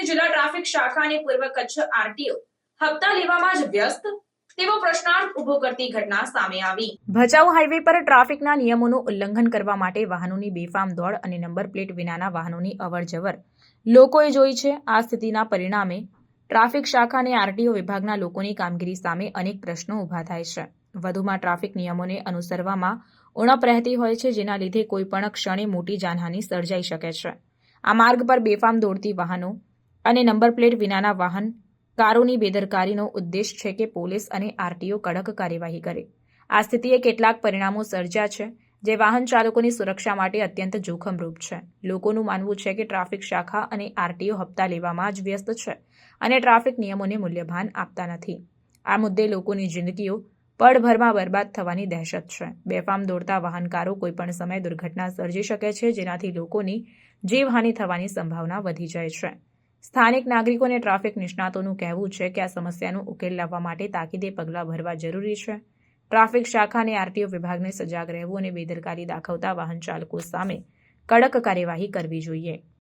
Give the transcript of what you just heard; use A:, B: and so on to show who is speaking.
A: જિલ્લા ટ્રાફિક શાખા અને પૂર્વ કચ્છ આરટીઓ હપ્તા લેવામાં જ વ્યસ્ત તેવો પ્રશ્નાર્થ ઉભો કરતી ઘટના સામે આવી। ભચાઉ હાઈવે પર ટ્રાફિકના નિયમોનું ઉલ્લંઘન કરવા માટે વાહનોની બેફામ દોડ અને નંબર પ્લેટ વિનાના વાહનોની અવરજવર લોકોએ જોઈ છે। આ સ્થિતિના પરિણામે ટ્રાફિક શાખા અને આરટીઓ વિભાગના લોકોની કામગીરી સામે અનેક પ્રશ્નો ઊભા થાય છે। વધુમાં ટ્રાફિક નિયમોને અનુસરવામાં ઉણપ રહેતી હોય છે, જેના લીધે કોઈપણ ક્ષણે મોટી જાનહાનિ સર્જાઈ શકે છે। આ માર્ગ પર બેફામ દોડતી વાહનો અને નંબર પ્લેટ વિનાના વાહનકારોની બેદરકારીનો ઉદ્દેશ છે કે પોલીસ અને આરટીઓ કડક કાર્યવાહી કરે। આ સ્થિતિએ કેટલાક પરિણામો સર્જ્યા છે, જે વાહન ચાલકોની સુરક્ષા માટે અત્યંત જોખમરૂપ છે। લોકોનું માનવું છે કે ટ્રાફિક શાખા અને આરટીઓ હપ્તા લેવામાં જ વ્યસ્ત છે અને ટ્રાફિક નિયમોને મૂલ્યભાન આપતા નથી। આ મુદ્દે લોકોની જિંદગીઓ પળભરમાં બરબાદ થવાની દહેશત છે। બેફામ દોડતા વાહનકારો કોઈપણ સમયે દુર્ઘટના સર્જી શકે છે, જેનાથી લોકોની જીવહાનિ થવાની સંભાવના વધી જાય છે। સ્થાનિક નાગરિકો અને ટ્રાફિક નિષ્ણાતોનું કહેવું છે કે આ સમસ્યાનો ઉકેલ લાવવા માટે તાકીદે પગલાં ભરવા જરૂરી છે। ટ્રાફિક શાખા અને આરટીઓ વિભાગને સજાગ રહેવું અને બેદરકારી દાખવતા વાહન ચાલકો સામે કડક કાર્યવાહી કરવી જોઈએ।